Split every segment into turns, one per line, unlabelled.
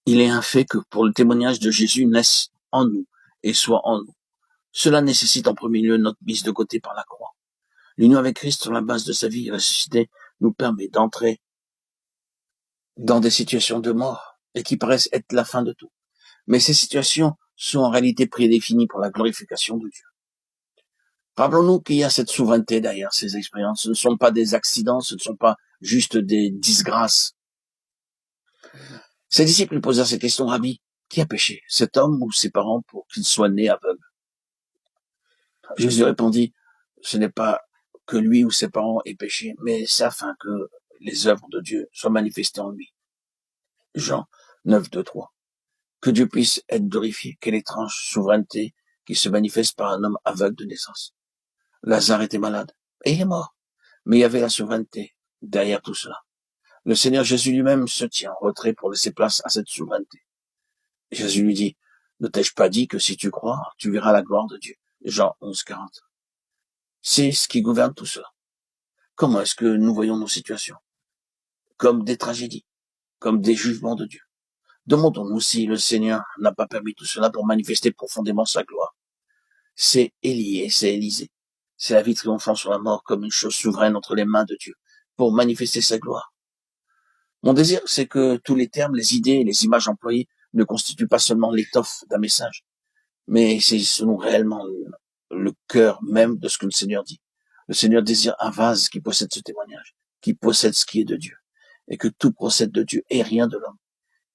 Il est un fait que pour le témoignage de Jésus naisse en nous et soit en nous. Cela nécessite en premier lieu notre mise de côté par la croix. L'union avec Christ sur la base de sa vie ressuscitée nous permet d'entrer dans des situations de mort et qui paraissent être la fin de tout. Mais ces situations sont en réalité prédéfinies pour la glorification de Dieu. Rappelons-nous qu'il y a cette souveraineté derrière ces expériences. Ce ne sont pas des accidents, ce ne sont pas juste des disgrâces. Ses disciples lui posèrent cette question: Rabbi, qui a péché, cet homme ou ses parents, pour qu'il soit né aveugle? Jésus répondit: ce n'est pas que lui ou ses parents aient péché, mais c'est afin que les œuvres de Dieu soient manifestées en lui. Jean 9, 2, 3. Que Dieu puisse être glorifié. Quelle étrange souveraineté qui se manifeste par un homme aveugle de naissance. Lazare était malade et il est mort. Mais il y avait la souveraineté derrière tout cela. Le Seigneur Jésus lui-même se tient en retrait pour laisser place à cette souveraineté. Jésus lui dit: ne t'ai-je pas dit que si tu crois, tu verras la gloire de Dieu? Jean 11, 40. C'est ce qui gouverne tout cela. Comment est-ce que nous voyons nos situations? Comme des tragédies, comme des jugements de Dieu. Demandons-nous si le Seigneur n'a pas permis tout cela pour manifester profondément sa gloire. C'est Élie, c'est Élisée. C'est la vie triomphant sur la mort comme une chose souveraine entre les mains de Dieu pour manifester sa gloire. Mon désir, c'est que tous les termes, les idées et les images employées ne constituent pas seulement l'étoffe d'un message, mais c'est selon réellement le cœur même de ce que le Seigneur dit. Le Seigneur désire un vase qui possède ce témoignage, qui possède ce qui est de Dieu, et que tout procède de Dieu et rien de l'homme,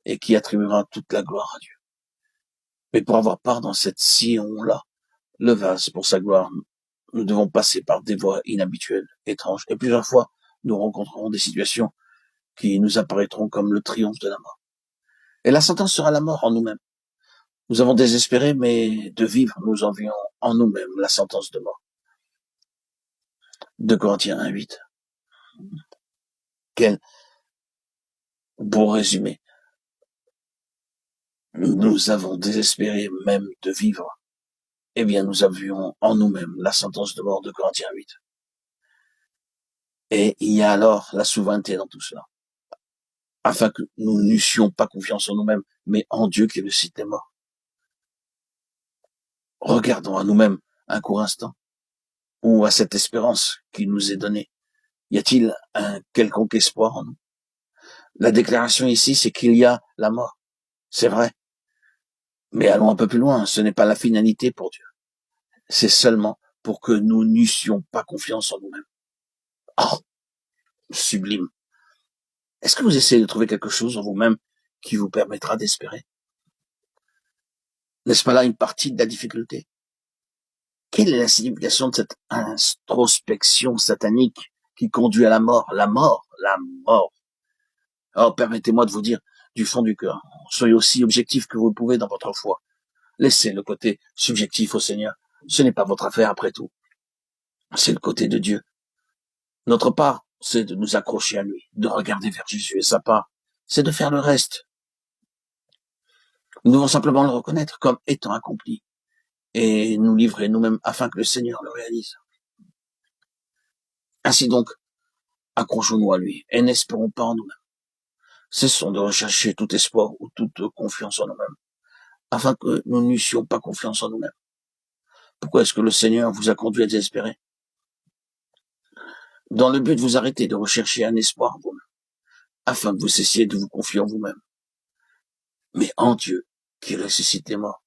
et qui attribuera toute la gloire à Dieu. Mais pour avoir part dans cette sillon-là, le vase pour sa gloire, nous devons passer par des voies inhabituelles, étranges, et plusieurs fois, nous rencontrerons des situations qui nous apparaîtront comme le triomphe de la mort. Et la sentence sera la mort en nous-mêmes. Nous avons désespéré, mais de vivre, nous envions en nous-mêmes la sentence de mort. 2 Corinthiens 1, 8. Quel beau résumé. Nous avons désespéré même de vivre. Eh bien, nous avions en nous-mêmes la sentence de mort de Corinthiens 8. Et il y a alors la souveraineté dans tout cela, afin que nous n'eussions pas confiance en nous-mêmes, mais en Dieu qui ressuscite les morts. Regardons à nous-mêmes un court instant, ou à cette espérance qui nous est donnée. Y a-t-il un quelconque espoir en nous? La déclaration ici, c'est qu'il y a la mort. C'est vrai. Mais allons un peu plus loin. Ce n'est pas la finalité pour Dieu. C'est seulement pour que nous n'eussions pas confiance en nous-mêmes. Oh, sublime. Est-ce que vous essayez de trouver quelque chose en vous-même qui vous permettra d'espérer? N'est-ce pas là une partie de la difficulté? Quelle est la signification de cette introspection satanique qui conduit à la mort? La mort, la mort. Alors, permettez-moi de vous dire du fond du cœur, soyez aussi objectif que vous le pouvez dans votre foi. Laissez le côté subjectif au Seigneur. Ce n'est pas votre affaire après tout. C'est le côté de Dieu. Notre part, c'est de nous accrocher à lui, de regarder vers Jésus, et sa part, c'est de faire le reste. Nous devons simplement le reconnaître comme étant accompli et nous livrer nous-mêmes afin que le Seigneur le réalise. Ainsi donc, accrochons-nous à lui et n'espérons pas en nous-mêmes. Cessons de rechercher tout espoir ou toute confiance en nous-mêmes, afin que nous n'eussions pas confiance en nous-mêmes. Pourquoi est-ce que le Seigneur vous a conduit à désespérer? Dans le but de vous arrêter de rechercher un espoir en vous-même, afin que vous cessiez de vous confier en vous-même, mais en Dieu qui ressuscite les morts.